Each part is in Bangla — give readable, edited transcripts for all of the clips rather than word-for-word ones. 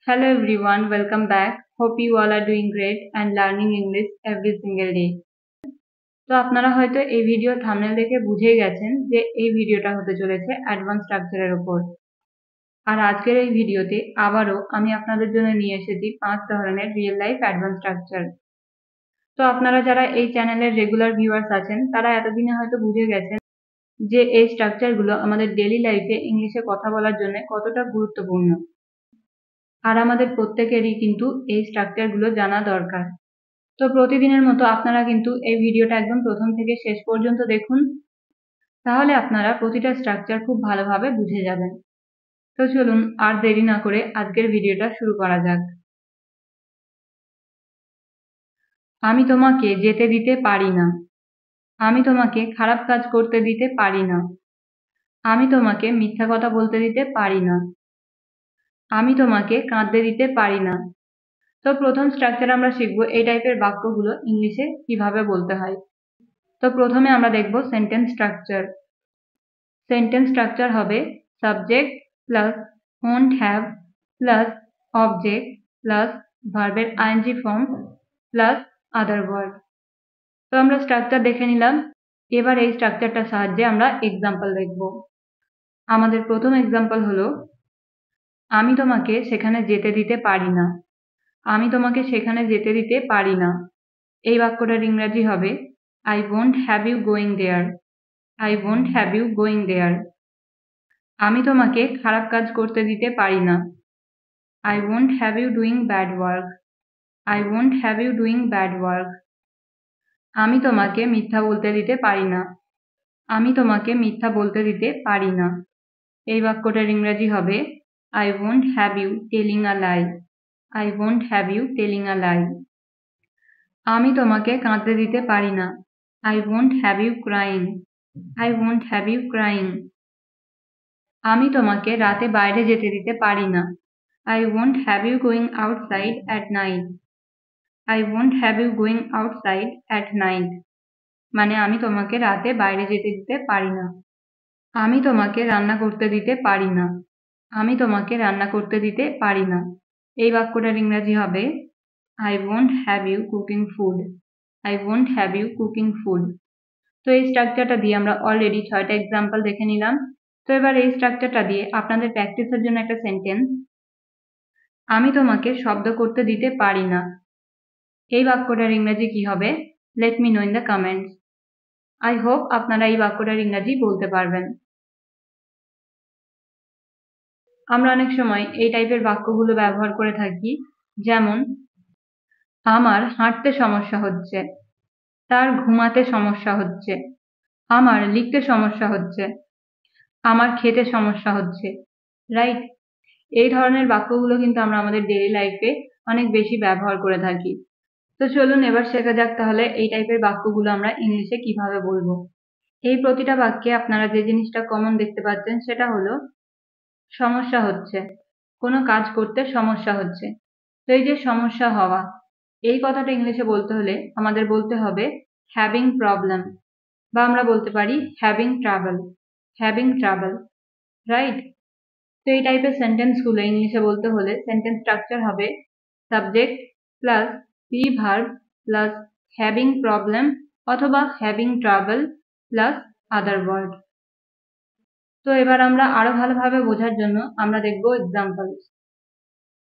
Hello everyone, welcome back. Hope you all are doing great and learning English every single day. তো আপনারা হয়তো এই ভিডিও থাম্বনেল দেখে বুঝেই গেছেন যে এই ভিডিওটা হতে চলেছে অ্যাডভান্স স্ট্রাকচারের উপর। আর আজকের এই ভিডিওতে আবারও আমি আপনাদের জন্য নিয়ে এসেছি 5 ধরনের রিয়েল লাইফ অ্যাডভান্স স্ট্রাকচার। তো আপনারা যারা এই চ্যানেলের রেগুলার ভিউয়ার্স আছেন তারা এতদিনে হয়তো বুঝে গেছেন যে এই স্ট্রাকচারগুলো আমাদের ডেইলি লাইফে ইংলিশে কথা বলার জন্য কতটা গুরুত্বপূর্ণ। আর আমাদের প্রত্যেকেরই কিন্তু এই স্ট্রাকচারগুলো জানা দরকার। তো প্রতিদিনের মতো আপনারা কিন্তু এই ভিডিওটা একদম প্রথম থেকে শেষ পর্যন্ত দেখুন, তাহলে আপনারা প্রতিটা স্ট্রাকচার খুব ভালোভাবে বুঝে যাবেন। তো চলুন আর দেরি না করে আজকের ভিডিওটা শুরু করা যাক। আমি তোমাকে যেতে দিতে পারি না। আমি তোমাকে খারাপ কাজ করতে দিতে পারি না। আমি তোমাকে মিথ্যা কথা বলতে দিতে পারি না। আমি তোমাকে কাঁদতে দিতে পারি না। তো প্রথম স্ট্রাকচার আমরা শিখবো এই টাইপের বাক্যগুলো ইংলিশে কিভাবে বলতে হয়। তো প্রথমে আমরা দেখব সেন্টেন্স স্ট্রাকচার। সেন্টেন্স স্ট্রাকচার হবে subject plus won't have plus object plus ভার্বের ING form plus other word. তো আমরা স্ট্রাকচার দেখে নিলাম, এবার এই স্ট্রাকচারটার সাহায্যে আমরা এক্সাম্পল দেখব। আমাদের প্রথম এক্সাম্পল হলো আমি তোমাকে সেখানে যেতে দিতে পারি না। আমি তোমাকে সেখানে যেতে দিতে পারি না। এই বাক্যটার ইংরাজি হবে I won't have you going there. I won't have you going there. আমি তোমাকে খারাপ কাজ করতে দিতে পারি না। I won't have you doing bad work. I won't have you doing bad work. আমি তোমাকে মিথ্যা বলতে দিতে পারি না। আমি তোমাকে মিথ্যা বলতে দিতে পারি না। এই বাক্যটার ইংরাজি হবে I won't have you telling a lie. I won't have you telling a lie. আমি তোমাকে কাঁদতে দিতে পারি না। I won't have you crying. I won't have you crying. আমি তোমাকে রাতে বাইরে যেতে দিতে পারি না। I won't have you going outside at night. I won't have you going outside at night. মানে আমি তোমাকে রাতে বাইরে যেতে দিতে পারি না। আমি তোমাকে রান্না করতে দিতে পারি না। আমি তোমাকে রান্না করতে দিতে পারি না। এই বাক্যটার ইংরাজি হবে I won't have you cooking food. I won't have you cooking food. তো এই স্ট্রাকচারটা দিয়ে আমরা অলরেডি 6টা এক্সাম্পল দেখে নিলাম। তো এবার এই স্ট্রাকচারটা দিয়ে আপনাদের প্র্যাকটিসের জন্য একটা সেন্টেন্স, আমি তোমাকে শব্দ করতে দিতে পারি না। এই বাক্যটার ইংরাজি কি হবে? Let me no in the comments. I hope আপনারা এই বাক্যটার ইংরাজি বলতে পারবেন। আমরা অনেক সময় এই টাইপের বাক্যগুলো ব্যবহার করে থাকি, যেমন আমার হাঁটতে সমস্যা হচ্ছে, তার ঘুমাতে সমস্যা হচ্ছে, আমার লিখতে সমস্যা হচ্ছে, আমার খেতে সমস্যা হচ্ছে, রাইট? এই ধরনের বাক্যগুলো কিন্তু আমরা আমাদের ডেইলি লাইফে অনেক বেশি ব্যবহার করে থাকি। তো চলুন এবার শেখা যাক তাহলে এই টাইপের বাক্যগুলো আমরা ইংলিশে কিভাবে বলবো। এই প্রতিটা বাক্যে আপনারা যে জিনিসটা কমন দেখতে পাচ্ছেন সেটা হলো সমস্যা হচ্ছে, কোনো কাজ করতে সমস্যা হচ্ছে। তো এই যে সমস্যা হওয়া, এই কথাটা ইংলিশে বলতে হলে আমাদের বলতে হবে হ্যাভিং প্রবলেম, বা আমরা বলতে পারি having trouble. Having trouble, right? তো এই টাইপের সেন্টেন্সগুলো ইংলিশে বলতে হলে সেন্টেন্স স্ট্রাকচার হবে subject plus be verb plus having problem অথবা having trouble plus other word. তো এবার আমরা আরো ভালোভাবে বোঝার জন্য আমরা দেখব এক্সাম্পল।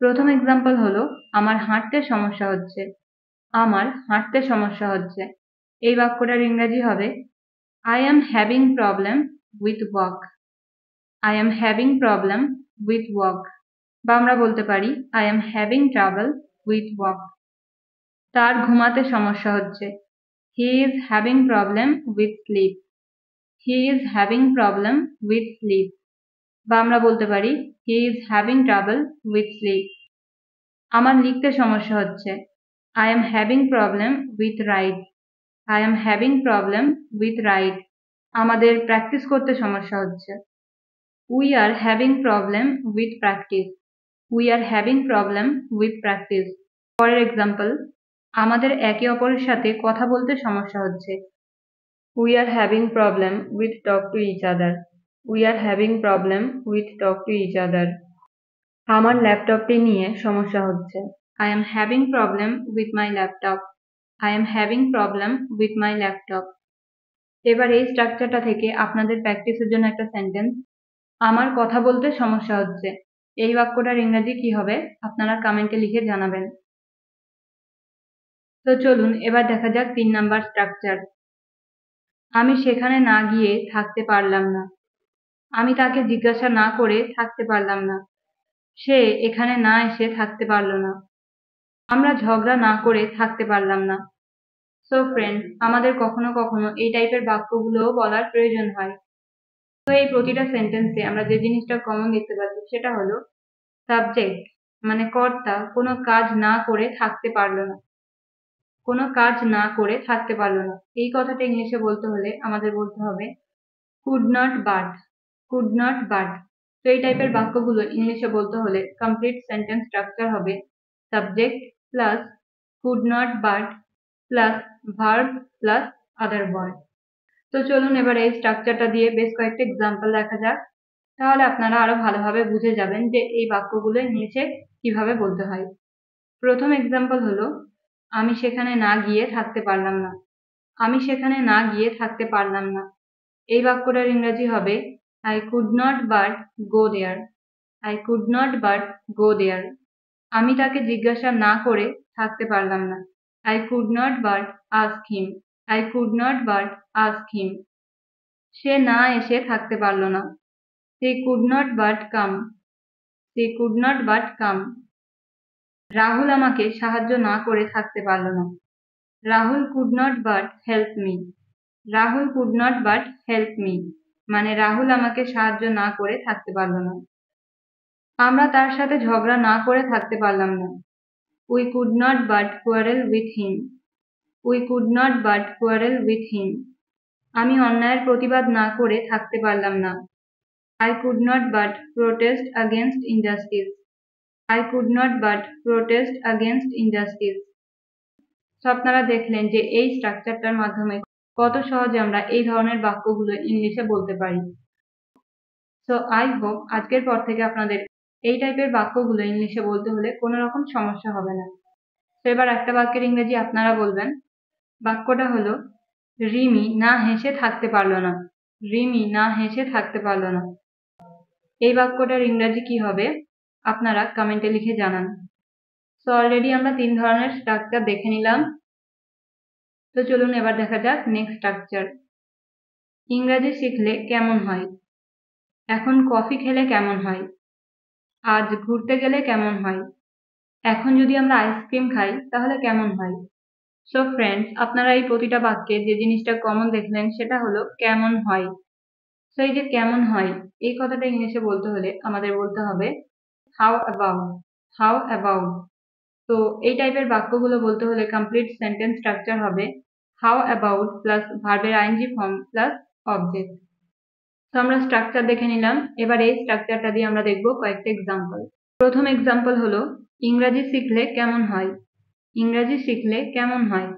প্রথম এক্সাম্পল হলো আমার হাঁটতে সমস্যা হচ্ছে। আমার হাঁটতে সমস্যা হচ্ছে। এই বাক্যটার ইংরাজি হবে I am having problem with walk. I am having problem with walk. বা আমরা বলতে পারি I am having trouble with walk. তার ঘুমাতে সমস্যা হচ্ছে। He is having problem with sleep. He is having problem with sleep. বা আমরা বলতে পারি He is having trouble with sleep. আমার লিখতে সমস্যা হচ্ছে। I am having problem with write. I am having problem with write. আমাদের প্র্যাকটিস করতে সমস্যা হচ্ছে। We are having problem with practice. We are having problem with practice. পরের এক্সাম্পল, আমাদের একে অপরের সাথে কথা বলতে সমস্যা হচ্ছে। We are having problem with talk to each other. We are having problem with talk to each other. আমার ল্যাপটপটি নিয়ে সমস্যা হচ্ছে। I am having problem with my laptop. I am having problem with my laptop. এবার এই স্ট্রাকচারটা থেকে আপনাদের প্র্যাকটিসের জন্য একটা সেন্টেন্স, আমার কথা বলতে সমস্যা হচ্ছে। এই বাক্যটার ইংরেজি কি হবে আপনারা কমেন্টে লিখে জানাবেন। তো চলুন এবার দেখা যাক 3 নাম্বার স্ট্রাকচার। আমি সেখানে না গিয়ে থাকতে পারলাম না। আমি তাকে জিজ্ঞাসা না করে থাকতে পারলাম না। সে এখানে না এসে থাকতে পারলো না। আমরা ঝগড়া না করে থাকতে পারলাম না। সো ফ্রেন্ডস, আমাদের কখনো কখনো এই টাইপের বাক্যগুলোও বলার প্রয়োজন হয়। তো এই প্রতিটা সেন্টেন্সে আমরা যে জিনিসটা কমন দেখতে পাচ্ছি সেটা হলো সাবজেক্ট মানে কর্তা কোনো কাজ না করে থাকতে পারলো না। কোনো কাজ না করে থাকতে পারলো না। এই কথাটা ইংলিশে বলতে হলে আমাদের বলতে হবে could not but. Could not but. তো এই টাইপের বাক্যগুলো ইংলিশে বলতে হলে কমপ্লিট সেন্টেন্স স্ট্রাকচার হবে subject plus could not but plus verb plus other word. তো চলুন এবার এই স্ট্রাকচারটা দিয়ে বেশ কয়েকটা এক্সাম্পল দেখা যাক, তাহলে আপনারা আরো ভালোভাবে বুঝে যাবেন যে এই বাক্যগুলো ইংলিশে কিভাবে বলতে হয়। প্রথম এক্সাম্পল হলো আমি সেখানে না গিয়ে থাকতে পারলাম না। আমি সেখানে না গিয়ে থাকতে পারলাম না। এই বাক্যটার ইংরেজি হবে I could not but go there. I could not but go there. আমি তাকে জিজ্ঞাসা না করে থাকতে পারলাম না। I could not but ask him. I could not but ask him. সে না এসে থাকতে পারল না। She could not but come. She could not but come. Rahul আমাকে সাহায্য না করে থাকতে পারল না। Rahul could not but help me. Rahul could not but help me. মানে রাহুল আমাকে সাহায্য না করে থাকতে পারল না। আমরা তার সাথে ঝগড়া না করে থাকতে পারলাম না। We could not but quarrel with him. We could not but quarrel with him. আমি অন্যায়ের প্রতিবাদ না করে থাকতে পারলাম না। I could not but protest against injustice. I could not but protest against injustice. তো আপনারা দেখলেন যে এই স্ট্রাকচারটার মাধ্যমে কত সহজে আমরা এই ধরনের বাক্যগুলো ইংলিশে বলতে পারি। সো আই হোপ আজকের পর থেকে আপনাদের এই টাইপের বাক্যগুলো ইংলিশে বলতে হলে কোনো রকম সমস্যা হবে না। তো এবার একটা বাক্যের ইংরেজি আপনারা বলবেন। বাক্যটা হলো রিমি না হেসে থাকতে পারলো না। রিমি না হেসে থাকতে পারলো না। এই বাক্যটার ইংরেজি কি হবে আপনারা কমেন্টে লিখে জানান। সো অলরেডি আমরা 3 ধরনের স্ট্রাকচার দেখে নিলাম। তো চলুন এবার দেখা যাক নেক্সট স্ট্রাকচার। ইংরেজি শিখলে কেমন হয়? এখন কফি খেলে কেমন হয়? আজ ঘুরতে গেলে কেমন হয়? এখন যদি আমরা আইসক্রিম খাই তাহলে কেমন হয়? সো ফ্রেন্ডস, আপনারা এই প্রতিটা বাক্যে যে জিনিসটা কমন দেখলেন সেটা হলো কেমন হয়। সো এই যে কেমন হয় এই কথাটা ইংলিশে বলতে হলে আমাদের বলতে হবে হাউ অ্যাবাউট। How about. তো এই টাইপের বাক্যগুলো বলতে হলে কমপ্লিট সেন্টেন্স স্ট্রাকচার হবে হাউ অ্যাবাউট প্লাস ভার্বের আইএনজি ফর্ম প্লাস অবজেক্ট। তো আমরা স্ট্রাকচার দেখে নিলাম। এবার এই স্ট্রাকচারটা দিয়ে আমরা দেখব কয়েকটা এক্সাম্পল। প্রথম এক্সাম্পল হলো ইংরেজি শিখলে কেমন হয়? ইংরেজি শিখলে কেমন হয়?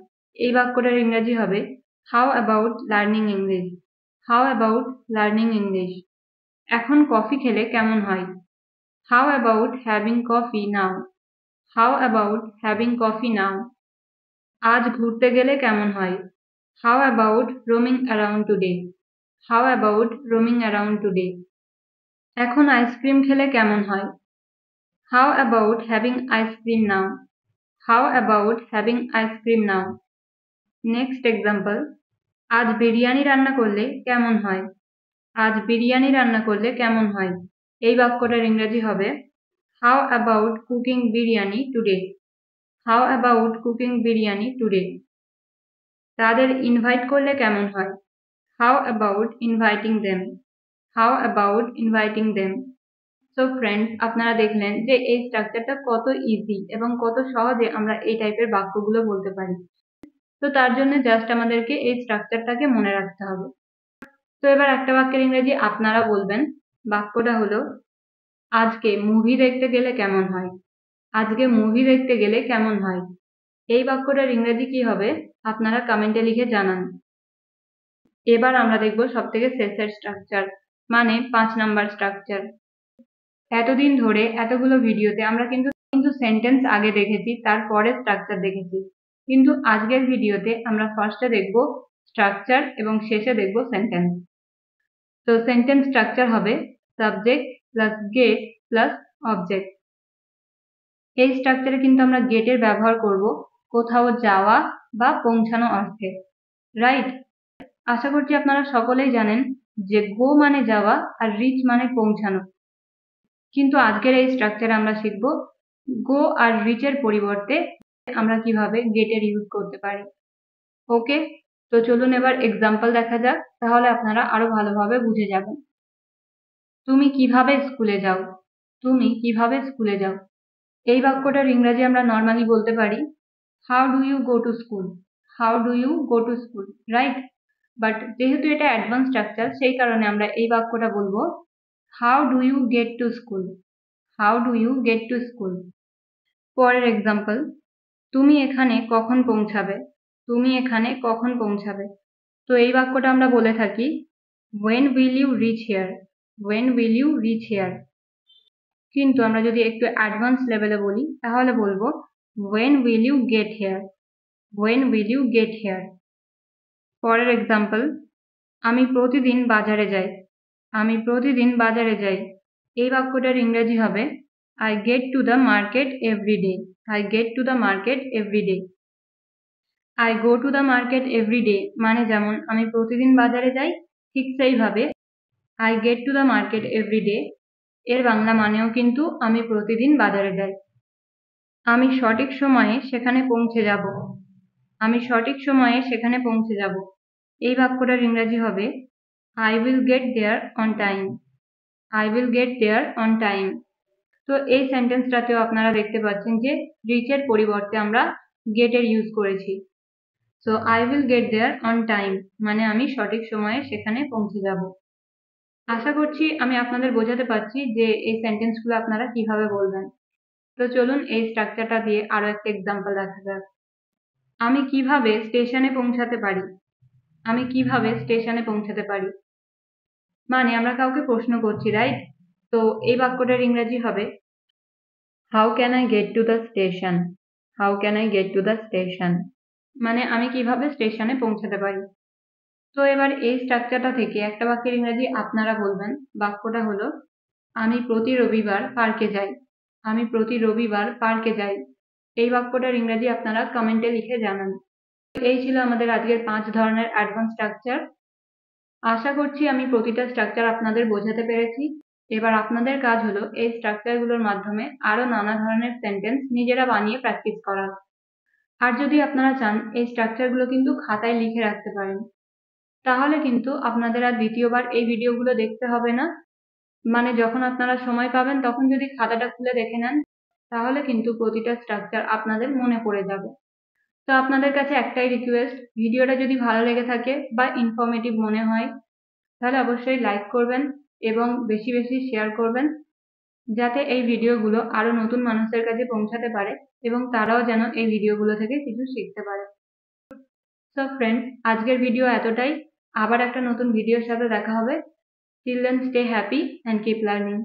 এই বাক্যটার ইংরেজি হবে how about learning English. How about learning English. এখন কফি খেলে কেমন হয়? How about having coffee now. How about having coffee now. আজ ঘুরতে গেলে কেমন হয়? How about roaming around today. How about roaming around today. এখন আইসক্রিম খেলে কেমন হয়? How about having ice cream now. How about having ice cream now. Next example, আজ বিরিয়ানি রান্না করলে কেমন হয়? আজ বিরিয়ানি রান্না করলে কেমন হয়? এই বাক্যটার ইংরেজি হবে how about cooking biryani today. How about cooking biryani today. তাদের ইনভাইট করলে কেমন হয়? How about inviting them. How about inviting them. So friends, আপনারা দেখলেন যে এই স্ট্রাকচারটা কত ইজি এবং কত সহজে আমরা এই টাইপের বাক্যগুলো বলতে পারি। তো তার জন্য জাস্ট আমাদেরকে এই স্ট্রাকচারটাকে মনে রাখতে হবে। তো এবার একটা বাক্যের ইংরেজি আপনারা বলবেন। বাক্যটা হলো আজকে মুভি দেখতে গেলে কেমন হয়? আজকে মুভি দেখতে গেলে কেমন হয়? এই বাক্যটার ইংরেজি কি হবে আপনারা কমেন্টে লিখে জানান। এবার আমরা দেখব সব থেকে শেষের স্ট্রাকচার মানে 5 নাম্বার স্ট্রাকচার। এতদিন ধরে এতগুলো ভিডিওতে আমরা কিন্তু সেন্টেন্স আগে দেখেছি, তারপরে স্ট্রাকচার দেখেছি, কিন্তু আজকের ভিডিওতে আমরা ফার্স্টে দেখব স্ট্রাকচার এবং শেষে দেখব সেন্টেন্স। তো সেন্টেন্স স্ট্রাকচার হবে subject plus get plus object. এই স্ট্রাকচারে কিন্তু আমরা গেটের ব্যবহার করব কোথাও যাওয়া বা পৌঁছানো অর্থে, রাইট? আশা করছি আপনারা সকলেই জানেন যে গো মানে যাওয়া আর রিচ মানে পৌঁছানো, কিন্তু আজকের এই স্ট্রাকচারে আমরা শিখব গো আর রিচের পরিবর্তে আমরা কিভাবে গেটের ইউজ করতে পারি। ওকে, তো চলুন এবার এক্সাম্পল দেখা যাক, তাহলে আপনারা আরো ভালোভাবে বুঝে যাবেন। তুমি কিভাবে স্কুলে যাও? তুমি কিভাবে স্কুলে যাও? এই বাক্যটার ইংরেজি আমরা নর্মালি বলতে পারি how do you go to school? How do you go to school, right? But যেহেতু এটা অ্যাডভান্স স্ট্রাকচার, সেই কারণে আমরা এই বাক্যটা বলবো how do you get to school? How do you get to school? পরের এক্সাম্পল, তুমি এখানে কখন পৌঁছাবে? তুমি এখানে কখন পৌঁছাবে? তো এই বাক্যটা আমরা বলে থাকি when will you reach here? when will you reach here? কিন্তু আমরা যদি একটু অ্যাডভান্স লেভেলে বলি তাহলে বলবো when will you get here? when will you get here? পরের এক্সাম্পল, আমি প্রতিদিন বাজারে যাই। আমি প্রতিদিন বাজারে যাই। এই বাক্যটার ইংরেজি হবে I get to the market every day. I get to the market every day. I go to the market every day মানে যেমন আমি প্রতিদিন বাজারে যাই, ঠিক সেইভাবে I get to the market every day এর বাংলা মানেও কিন্তু আমি প্রতিদিন বাজারে যাই। আমি সঠিক সময়ে সেখানে পৌঁছে যাব। আমি সঠিক সময়ে সেখানে পৌঁছে যাব। এই বাক্যটার ইংরেজি হবে I will get there on time. I will get there on time. তো এই সেন্টেন্সটাতেও আপনারা দেখতে পাচ্ছেন যে রিচের পরিবর্তে আমরা গেটের ইউজ করেছি। So I will get there on time মানে আমি সঠিক সময়ে সেখানে পৌঁছে যাব। আশা করছি আমি আপনাদের বোঝাতে পারছি যে এই সেন্টেন্সগুলো আপনারা কিভাবে বলবেন। তো চলুন এই স্ট্রাকচারটা দিয়ে আরো একটা এক্সাম্পল দেখা যাক। আমি কিভাবে স্টেশনে পৌঁছাতে পারি? আমি কিভাবে স্টেশনে পৌঁছাতে পারি মানে আমরা কাউকে প্রশ্ন করছি, রাইট? তো এই বাক্যটার ইংরেজি হবে how can I get to the station? How can I get to the station মানে আমি কিভাবে স্টেশনে পৌঁছাতে পারি। তো এবার এই স্ট্রাকচারটা থেকে একটা বাক্যের ইংরেজি আপনারা বলবেন। বাক্যটা হলো আমি প্রতি রবিবার পার্কে যাই। আমি প্রতি রবিবার পার্কে যাই। এই বাক্যটার ইংরেজি আপনারা কমেন্টে লিখে জানান। এই ছিল আমাদের আজকের 5 ধরনের অ্যাডভান্স স্ট্রাকচার। আশা করছি আমি প্রতিটা স্ট্রাকচার আপনাদের বোঝাতে পেরেছি। এবার আপনাদের কাজ হলো এই স্ট্রাকচারগুলোর মাধ্যমে আরো নানা ধরনের সেন্টেন্স নিজেরা বানিয়ে প্র্যাকটিস করা। আর যদি আপনারা চান এই স্ট্রাকচারগুলো কিন্তু খাতায় লিখে রাখতে পারেন, তাহলে কিন্তু আপনাদের আর দ্বিতীয়বার এই ভিডিওগুলো দেখতে হবে না। মানে যখন আপনারা সময় পাবেন তখন যদি খাতাটা খুলে দেখে নেন, তাহলে কিন্তু প্রতিটা স্ট্রাকচার আপনাদের মনে পড়ে যাবে। তো আপনাদের কাছে একটাই রিকোয়েস্ট, ভিডিওটা যদি ভালো লেগে থাকে বা ইনফরমেটিভ মনে হয় তাহলে অবশ্যই লাইক করবেন এবং বেশি বেশি শেয়ার করবেন, যাতে এই ভিডিওগুলো আরো নতুন মানুষের কাছে পৌঁছাতে পারে এবং তারাও যেন এই ভিডিওগুলো থেকে কিছু শিখতে পারে। সো ফ্রেন্ডস, আজকের ভিডিও এতটাই। আবার একটা নতুন ভিডিওর সাথে দেখা হবে। Till then stay happy and keep learning.